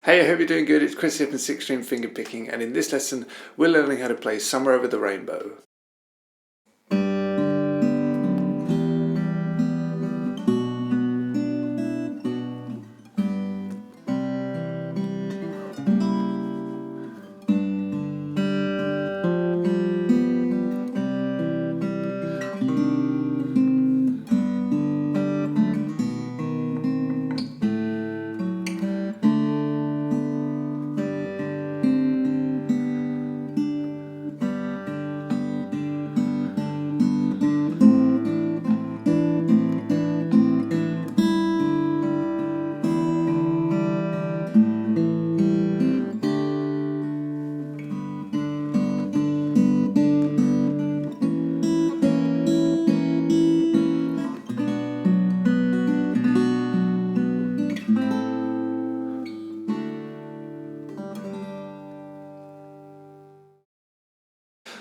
Hey, I hope you're doing good. It's Chris here from 6 String Fingerpicking, and in this lesson we're learning how to play Somewhere Over the Rainbow.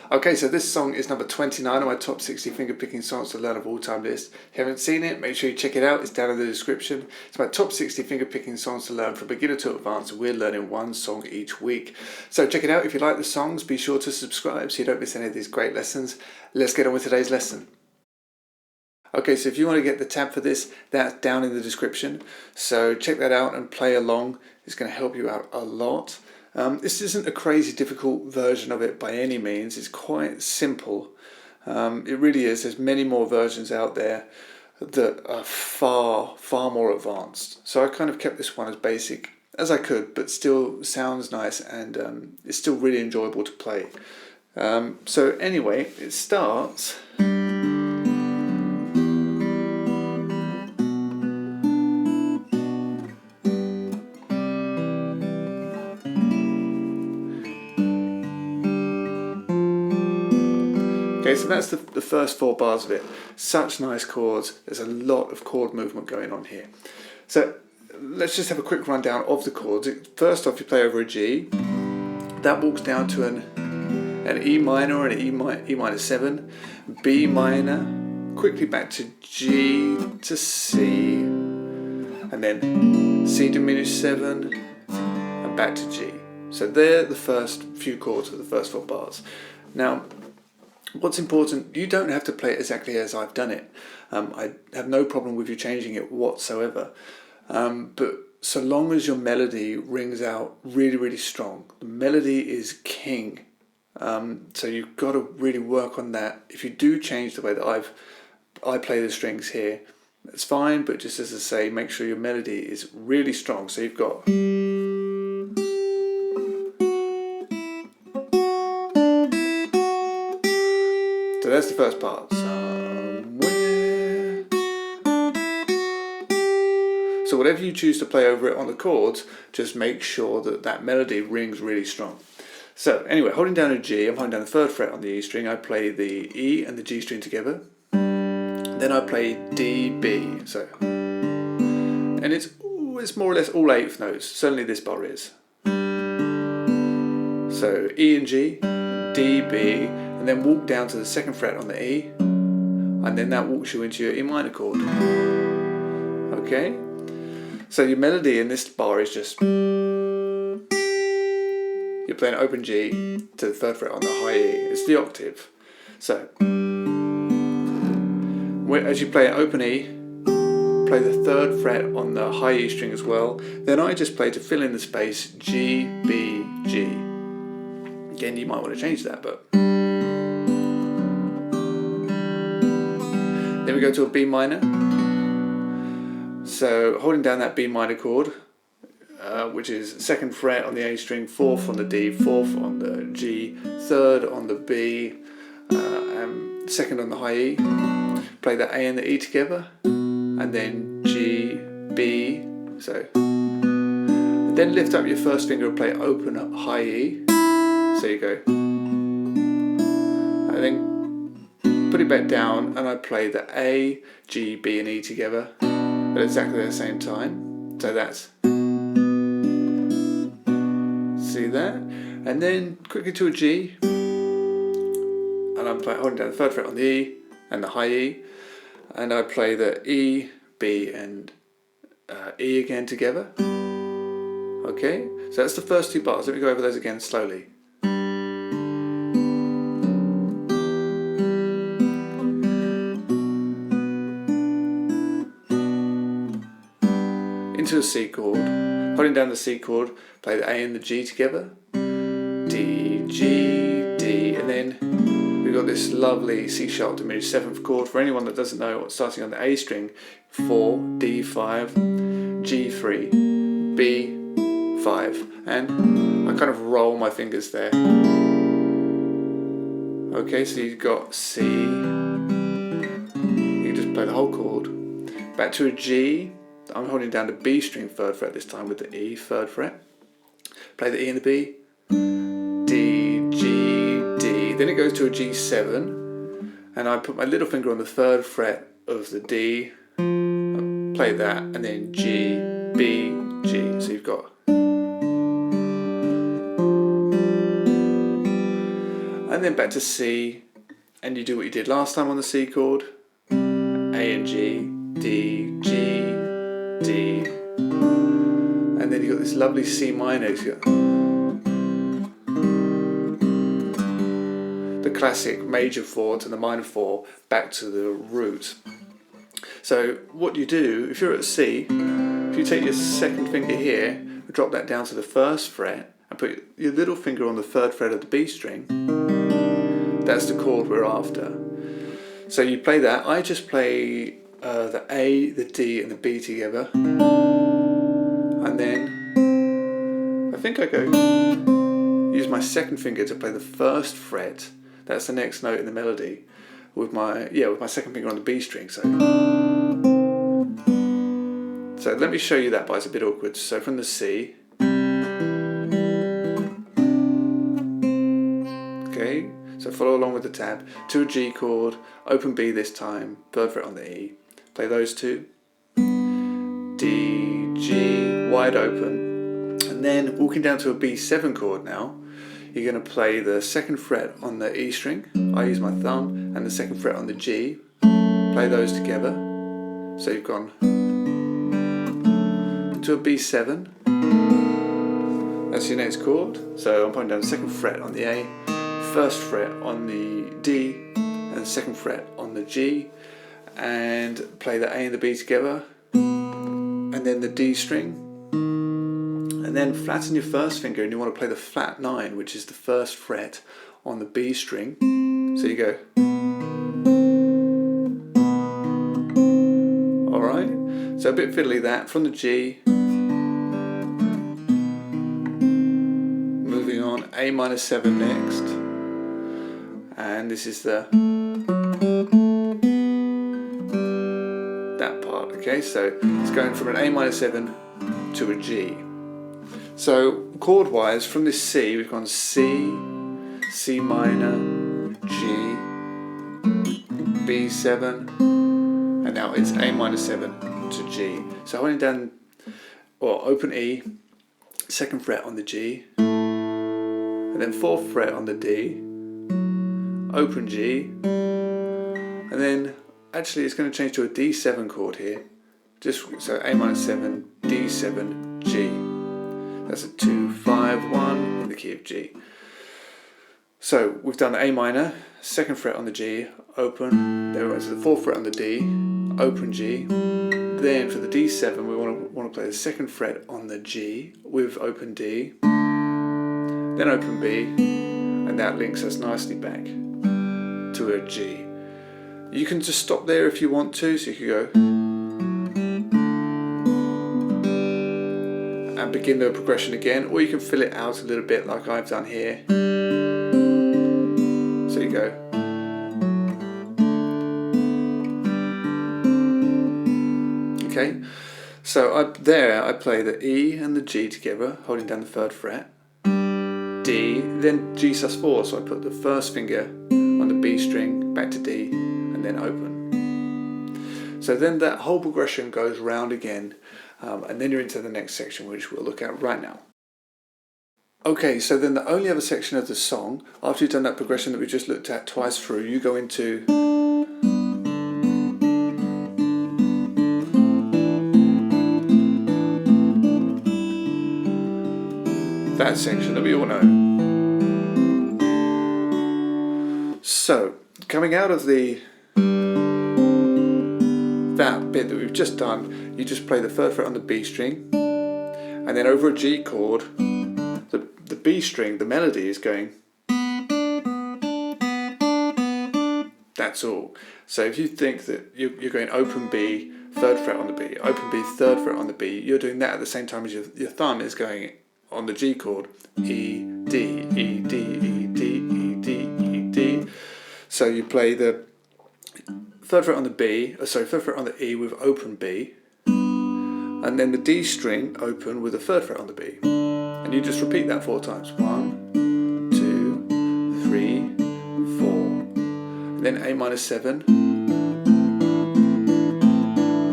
Okay, so this song is number 29 on my top 60 fingerpicking songs to learn of all time list. If you haven't seen it, make sure you check it out. It's down in the description. It's my top 60 fingerpicking songs to learn from beginner to advanced. We're learning one song each week. So check it out. If you like the songs, be sure to subscribe so you don't miss any of these great lessons. Let's get on with today's lesson. Okay, so if you want to get the tab for this, that's down in the description. So check that out and play along. It's going to help you out a lot. This isn't a crazy difficult version of it by any means. It's quite simple. It really is. There's many more versions out there that are far more advanced. So I kind of kept this one as basic as I could, but still sounds nice and it's still really enjoyable to play. So anyway, it starts. Okay, so that's the first 4 bars of it. Such nice chords. There's a lot of chord movement going on here. So let's just have a quick rundown of the chords. First off, you play over a G. That walks down to an E minor and an E minor 7, B minor, quickly back to G to C, and then C diminished 7, and back to G. So they're the first few chords of the first 4 bars. Now, what's important, you don't have to play it exactly as I've done it. I have no problem with you changing it whatsoever. But so long as your melody rings out really strong, the melody is king. So you've got to really work on that. If you do change the way that I play the strings here, that's fine, but just as I say, make sure your melody is really strong. So you've got... So that's the first part. Somewhere. So whatever you choose to play over it on the chords, just make sure that that melody rings really strong. So anyway, holding down a G, I'm holding down the 3rd fret on the E string. I play the E and the G string together. Then I play D, B. So, and it's more or less all 8th notes. Certainly this bar is. So E and G, D, B, and then walk down to the 2nd fret on the E, and then that walks you into your E minor chord. Okay? So your melody in this bar is just... You're playing open G to the 3rd fret on the high E. It's the octave. So, as you play an open E, play the 3rd fret on the high E string as well. Then I just play, to fill in the space, G, B, G. Again, you might want to change that, but... Then we go to a B minor. So holding down that B minor chord, which is 2nd fret on the A string, 4th on the D, 4th on the G, 3rd on the B, and 2nd on the high E. Play the A and the E together, and then G, B. So, and then lift up your 1st finger and play open up high E. So you go, and then put it back down, and I play the A, G, B and E together at exactly the same time. So that's, see that? And then quickly to a G, and I'm holding down the 3rd fret on the E and the high E, and I play the E, B and E again together. Okay, so that's the first 2 bars. Let me go over those again slowly. Into a C chord, holding down the C chord, play the A and the G together, D, G, D, and then we've got this lovely C sharp diminished 7th chord. For anyone that doesn't know, starting on the A string, 4, D, 5, G, 3, B, 5, and I kind of roll my fingers there. Okay, so you've got C, you just play the whole chord, back to a G. I'm holding down the B string 3rd fret this time with the E 3rd fret. Play the E and the B. D, G, D. Then it goes to a G7, and I put my little finger on the 3rd fret of the D. I play that, and then G, B, G. So you've got. And then back to C, and you do what you did last time on the C chord. A and G, D, G, D, and then you've got this lovely C minor. You've got the classic major 4 to the minor 4 back to the root. So what you do, if you're at C, if you take your 2nd finger here, drop that down to the 1st fret and put your little finger on the 3rd fret of the B string, that's the chord we're after. So you play that. I just play the A, the D and the B together, and then I think I go use my 2nd finger to play the 1st fret. That's the next note in the melody with my 2nd finger on the B string. So let me show you that, but it's a bit awkward. So from the C, okay, so follow along with the tab, to a G chord, open B this time, 3rd fret on the E. Play those 2, D, G, wide open, and then walking down to a B7 chord now, you're going to play the 2nd fret on the E string, I use my thumb, and the 2nd fret on the G, play those together, so you've gone to a B7, that's your next chord, so I'm putting down the 2nd fret on the A, 1st fret on the D, and the 2nd fret on the G, and play the A and the B together, and then the D string, and then flatten your 1st finger and you want to play the flat 9, which is the 1st fret on the B string. So you go, alright, so a bit fiddly that, from the G, moving on, A minor 7 next, and this is that part, okay, so it's going from an A minor 7 to a G. So chord wise, from this C, we've gone C, C minor, G, B7, and now it's A minor 7 to G. So holding down, or open E, 2nd fret on the G, and then 4th fret on the D, open G, and then actually it's going to change to a D7 chord here, so A minor 7, D7, G. That's a 2, 5, 1 in the key of G. So we've done the A minor, 2nd fret on the G, open, then we went to the 4th fret on the D, open G, then for the D7 we want to play the 2nd fret on the G with open D, then open B, and that links us nicely back to a G. You can just stop there if you want to, so you could go and begin the progression again, or you can fill it out a little bit like I've done here. So you go. Okay, so I play the E and the G together, holding down the 3rd fret, D, then G sus4, so I put the 1st finger on the B string, back to D, and then open. So then that whole progression goes round again, and then you're into the next section, which we'll look at right now. Okay, so then the only other section of the song, after you've done that progression that we just looked at twice through, you go into that section that we all know. So, coming out of that bit that we've just done, you just play the 3rd fret on the B string, and then over a G chord, the B string, the melody is going. That's all. So if you think that you're going open B, 3rd fret on the B, open B, 3rd fret on the B, you're doing that at the same time as your thumb is going on the G chord. E, D, E, D, E, D, E, D, E, D. So you play the 3rd fret on the B, 3rd fret on the E with open B, and then the D string open with the 3rd fret on the B. And you just repeat that 4 times. 1, 2, 3, 4. And then A minor 7.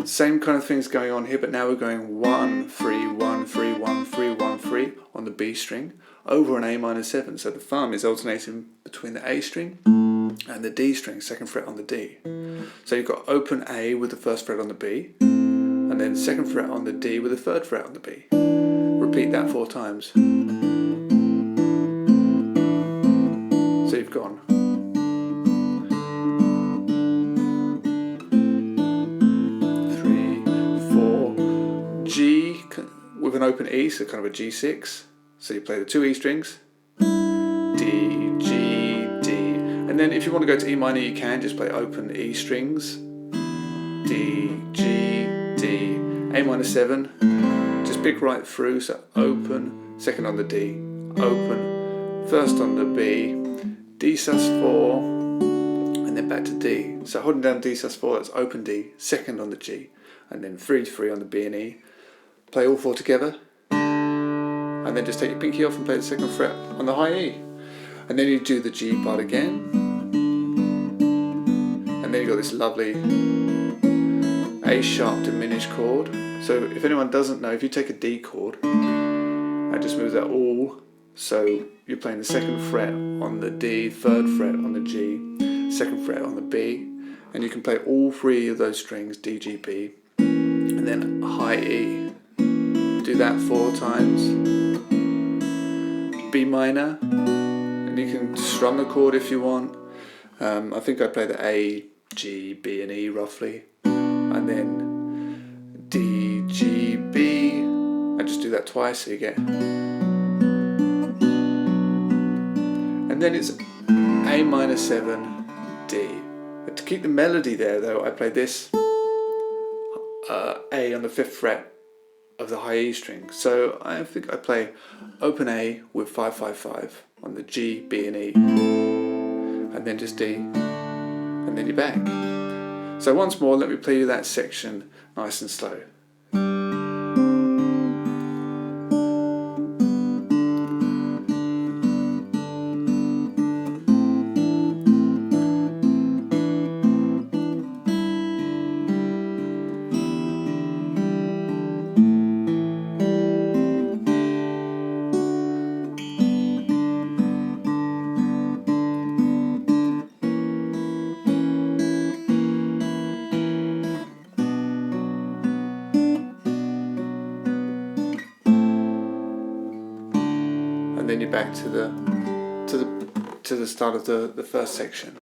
Same kind of things going on here, but now we're going 1, 3, 1, 3, 1, 3, 1, 3 on the B string over an A minor 7. So the thumb is alternating between the A string and the D string, 2nd fret on the D. So you've got open A with the 1st fret on the B, and then 2nd fret on the D with the 3rd fret on the B. Repeat that 4 times. So you've gone. G with an open E, so kind of a G6. So you play the 2 E strings, D, G, D. And then if you want to go to E minor, you can just play open E strings, D, G, D, A minor 7. Just pick right through, so open, 2nd on the D, open, 1st on the B, D sus4, and then back to D. So holding down D sus4, that's open D, 2nd on the G, and then 3, 3 on the B and E. Play all 4 together, and then just take your pinky off and play the 2nd fret on the high E. And then you do the G part again, and then you've got this lovely A sharp diminished chord. So if anyone doesn't know, if you take a D chord and just move that all, so you're playing the 2nd fret on the D, 3rd fret on the G, 2nd fret on the B, and you can play all 3 of those strings, D, G, B, and then high E. Do that 4 times. B minor, and you can strum the chord if you want. I think I play the A, G, B and E roughly, and then D, G, B, and just do that twice so you get. And then it's A minor 7, D. But to keep the melody there though, I play this A on the 5th fret of the high E string. So I think I play open A with 5, 5, 5 on the G, B and E, and then just D, and then you're back. So once more, let me play you that section nice and slow. And then you're back to the start of the first section.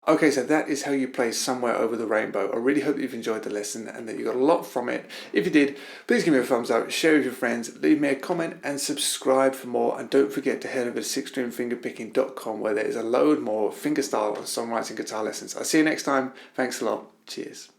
Okay, so that is how you play Somewhere Over the Rainbow. I really hope you've enjoyed the lesson and that you got a lot from it. If you did, please give me a thumbs up, share with your friends, leave me a comment and subscribe for more. And don't forget to head over to sixstringfingerpicking.com where there is a load more fingerstyle songwriting guitar lessons. I'll see you next time. Thanks a lot. Cheers.